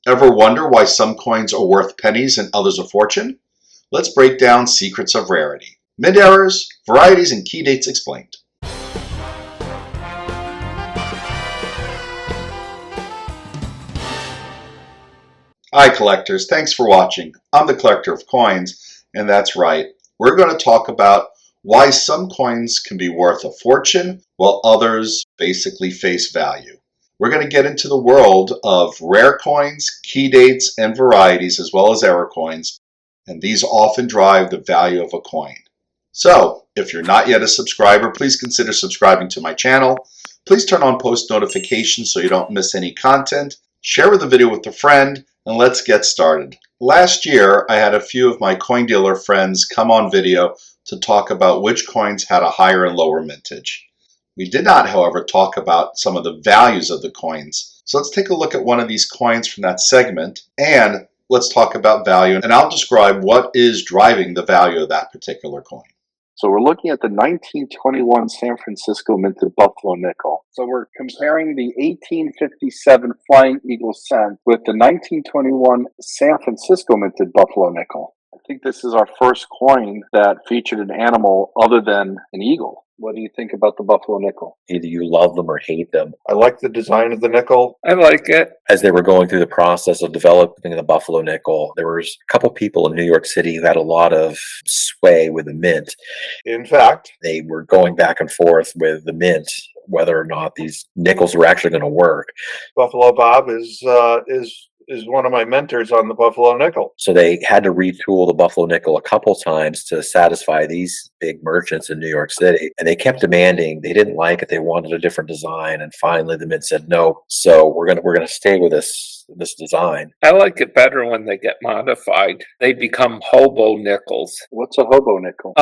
Ever wonder why some coins are worth pennies and others a fortune? Let's break down secrets of rarity. Mint errors, varieties, and key dates explained. Hi collectors, thanks for watching. I'm the collector of coins, and that's right. We're going to talk about why some coins can be worth a fortune while others basically face value. We're going to get into the world of rare coins, key dates, and varieties, as well as error coins, and these often drive the value of a coin. So, if you're not yet a subscriber, please consider subscribing to my channel. Please turn on post notifications so you don't miss any content. Share the video with a friend, and let's get started. Last year, I had a few of my coin dealer friends come on video to talk about which coins had a higher and lower mintage. We did not, however, talk about some of the values of the coins. So let's take a look at one of these coins from that segment, and let's talk about value, and I'll describe what is driving the value of that particular coin. So we're looking at the 1921 San Francisco minted Buffalo nickel. So we're comparing the 1857 Flying Eagle cent with the 1921 San Francisco minted Buffalo nickel. I think this is our first coin that featured an animal other than an eagle. What do you think about the Buffalo nickel? Either you love them or hate them. I like the design of the nickel. I like it. As they were going through the process of developing the Buffalo nickel, there was a couple people in New York City who had a lot of sway with the mint. In fact, They were going back and forth with the mint whether or not these nickels were actually going to work. Buffalo Bob is one of my mentors on the Buffalo nickel. So they had to retool the Buffalo nickel a couple times to satisfy these big merchants in New York City. And they kept demanding, they didn't like it, they wanted a different design. And finally the mint said no. So we're gonna stay with this design. I like it better when they get modified. They become hobo nickels. What's a hobo nickel?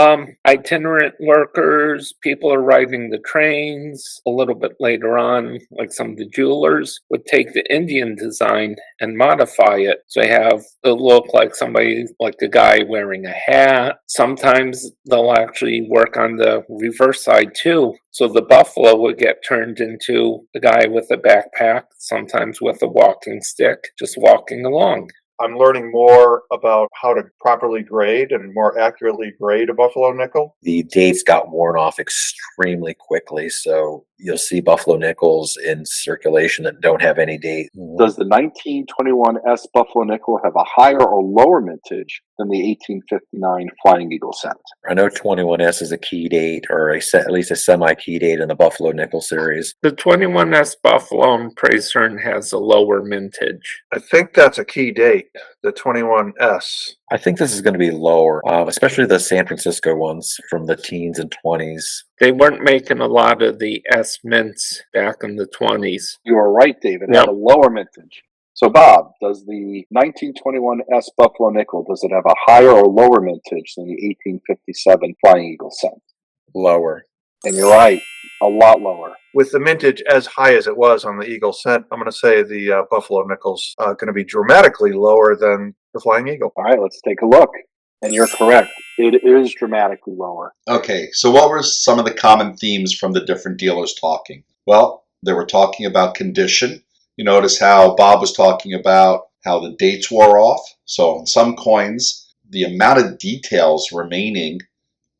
Itinerant workers, people are riding the trains. A little bit later on, like some of the jewelers would take the Indian design and modify it. So they have it look like somebody, like a guy wearing a hat. Sometimes they'll actually work on the reverse side too. So the buffalo would get turned into a guy with a backpack, sometimes with a walking stick, just walking along. I'm learning more about how to properly grade and more accurately grade a Buffalo nickel. The dates got worn off extremely quickly. So you'll see Buffalo nickels in circulation that don't have any date. Does the 1921 S Buffalo nickel have a higher or lower mintage than the 1859 Flying Eagle cent? I know 21S is a key date, or at least a semi-key date in the Buffalo nickel series. The 21S Buffalo in Pracern has a lower mintage. I think that's a key date, the 21S. I think this is going to be lower, especially the San Francisco ones from the teens and 20s. They weren't making a lot of the S mints back in the 20s. You are right, David. It Yep. had a lower mintage. So, Bob, does the 1921 S Buffalo nickel, does it have a higher or lower mintage than the 1857 Flying Eagle cent? Lower. And you're right, a lot lower. With the mintage as high as it was on the Eagle cent, I'm going to say the Buffalo nickel's going to be dramatically lower than the Flying Eagle. All right, let's take a look. And you're correct. It is dramatically lower. Okay, so what were some of the common themes from the different dealers talking? Well, they were talking about condition. You notice how Bob was talking about how the dates wore off. So on some coins, the amount of details remaining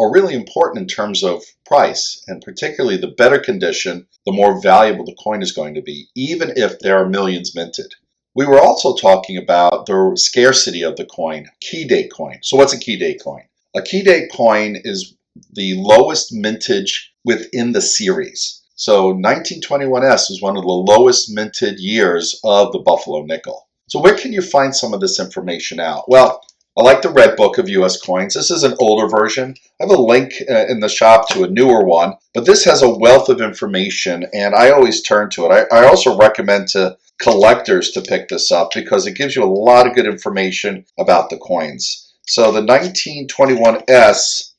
are really important in terms of price, and particularly the better condition, the more valuable the coin is going to be, even if there are millions minted. We were also talking about the scarcity of the coin, key date coin. So what's a key date coin? A key date coin is the lowest mintage within the series. So 1921S was one of the lowest minted years of the Buffalo nickel. So where can you find some of this information out? Well, I like the Red Book of US coins. This is an older version. I have a link in the shop to a newer one, but this has a wealth of information and I always turn to it. I also recommend to collectors to pick this up because it gives you a lot of good information about the coins. So the 1921S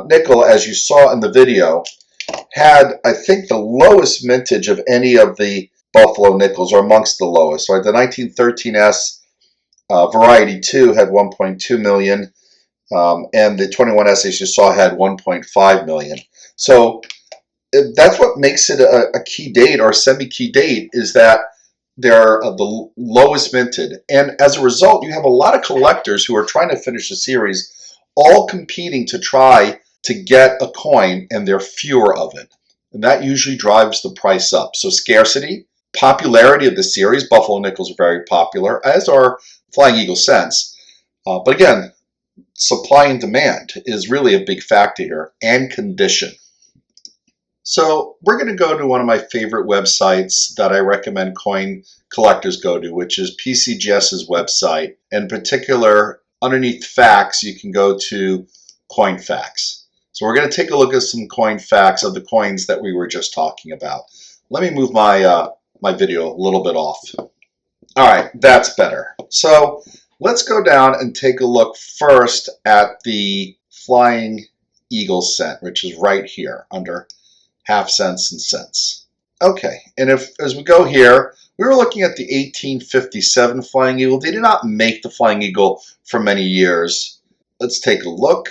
nickel, as you saw in the video, had, I think, the lowest mintage of any of the Buffalo nickels, or amongst the lowest. So the 1913S Variety 2 had 1.2 million, and the 21S, as you saw, had 1.5 million. So that's what makes it a key date or semi-key date, is that they're the lowest minted. And as a result, you have a lot of collectors who are trying to finish the series, all competing to try to get a coin, and there are fewer of it. And that usually drives the price up. So scarcity, popularity of the series. Buffalo nickels are very popular, as are Flying Eagle cents. But again, supply and demand is really a big factor here, and condition. So we're going to go to one of my favorite websites that I recommend coin collectors go to, which is PCGS's website. In particular, underneath facts, you can go to coin facts. So we're going to take a look at some coin facts of the coins that we were just talking about. Let me move my my video a little bit off. All right, that's better. So let's go down and take a look first at the Flying Eagle cent, which is right here under half cents and cents. Okay, and if as we go here, we were looking at the 1857 Flying Eagle. They did not make the Flying Eagle for many years. Let's take a look.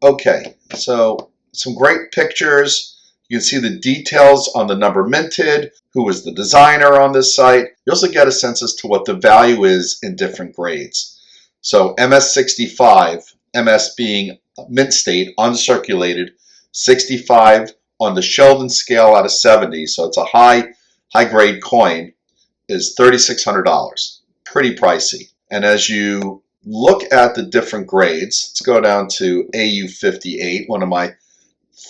Okay, so some great pictures. You can see the details on the number minted, who was the designer on this site. You also get a sense as to what the value is in different grades. So MS65, MS being mint state, uncirculated, 65 on the Sheldon scale out of 70, so it's a high grade coin, is $3,600. Pretty pricey. And as you look at the different grades, let's go down to AU58, one of my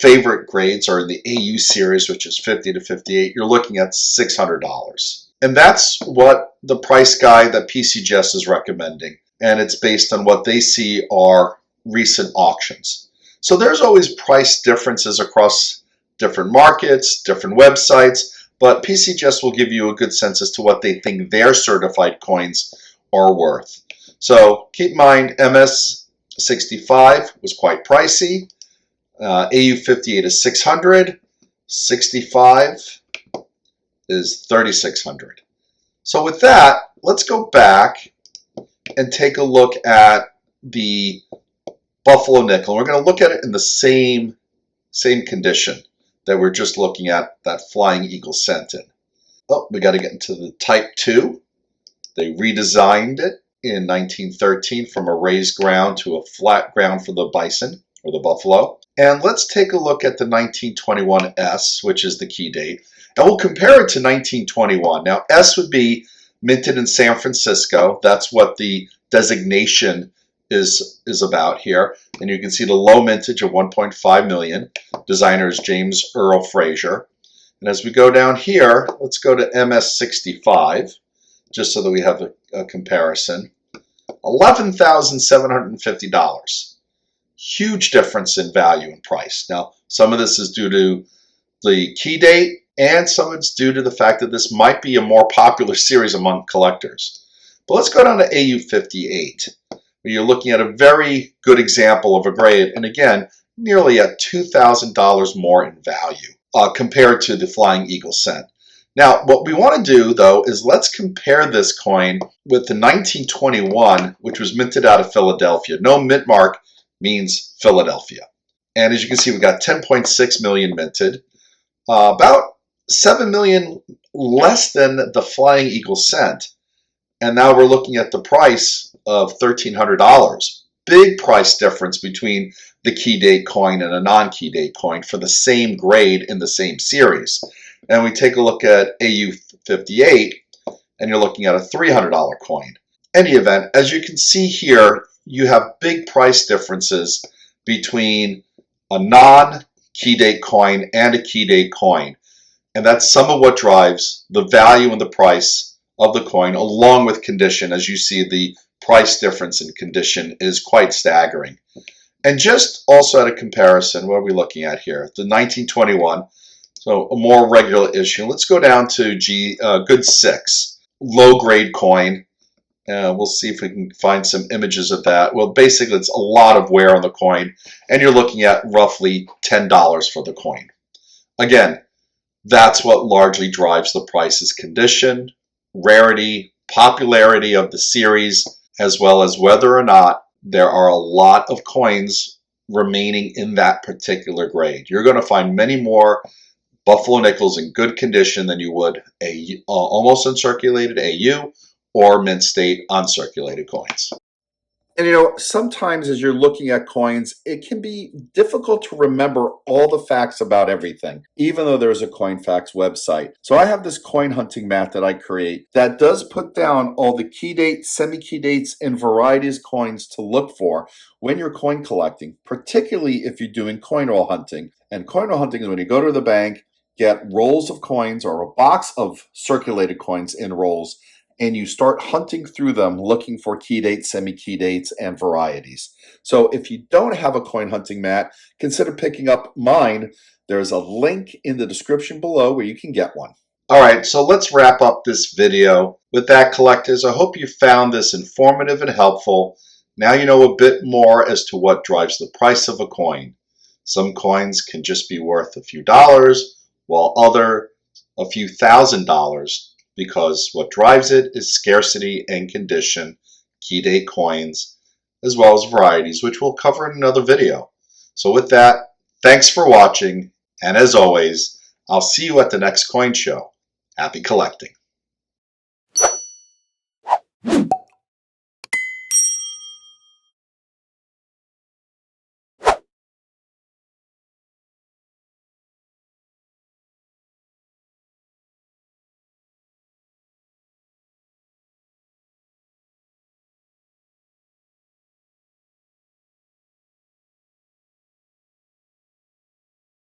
favorite grades are in the AU series, which is 50 to 58. You're looking at $600. And that's what the price guide that PCGS is recommending. And it's based on what they see are recent auctions. So there's always price differences across different markets, different websites, but PCGS will give you a good sense as to what they think their certified coins are worth. So keep in mind, MS65 was quite pricey. AU58 is $600. 65 is $3,600. So with that, let's go back and take a look at the Buffalo nickel. We're going to look at it in the same condition that we're just looking at that Flying Eagle cent in. Oh, we got to get into the Type 2. They redesigned it in 1913 from a raised ground to a flat ground for the bison or the buffalo. And let's take a look at the 1921 S, which is the key date, and we'll compare it to 1921. Now, S would be minted in San Francisco. That's what the designation is about here. And you can see the low mintage of 1.5 million. Designer is James Earl Fraser. And as we go down here, let's go to MS65, just so that we have a comparison. $11,750. Huge difference in value and price. Now, some of this is due to the key date, and some of it's due to the fact that this might be a more popular series among collectors. But let's go down to AU58, where you're looking at a very good example of a grade, and again, nearly at $2,000 more in value compared to the Flying Eagle cent. Now, what we want to do, though, is let's compare this coin with the 1921, which was minted out of Philadelphia. No mint mark means Philadelphia. And as you can see, we got 10.6 million minted, about 7 million less than the Flying Eagle cent. And now we're looking at the price of $1,300. Big price difference between the key date coin and a non-key date coin for the same grade in the same series. And we take a look at AU58, and you're looking at a $300 coin. Any event, as you can see here, you have big price differences between a non-key date coin and a key date coin. And that's some of what drives the value and the price of the coin, along with condition. As you see, the price difference in condition is quite staggering. And just also at a comparison, what are we looking at here? The 1921, so a more regular issue. Let's go down to Good 6, low grade coin. We'll see if we can find some images of that. Well, basically, it's a lot of wear on the coin, and you're looking at roughly $10 for the coin. Again, that's what largely drives the price is condition, rarity, popularity of the series, as well as whether or not there are a lot of coins remaining in that particular grade. You're going to find many more Buffalo nickels in good condition than you would a almost uncirculated AU or mint state uncirculated coins. And sometimes as you're looking at coins, it can be difficult to remember all the facts about everything, even though there's a Coin Facts website. So I have this coin hunting map that I create that does put down all the key dates, semi-key dates, and varieties coins to look for when you're coin collecting, particularly if you're doing coin roll hunting. And coin roll hunting is when you go to the bank, get rolls of coins or a box of circulated coins in rolls, and you start hunting through them looking for key dates, semi-key dates, and varieties. So if you don't have a coin hunting mat, consider picking up mine. There's a link in the description below where you can get one. All right, so let's wrap up this video. With that, collectors, I hope you found this informative and helpful. Now you know a bit more as to what drives the price of a coin. Some coins can just be worth a few dollars, while other a few $1,000s. Because what drives it is scarcity and condition, key date coins, as well as varieties, which we'll cover in another video. So with that, thanks for watching, and as always, I'll see you at the next coin show. Happy collecting.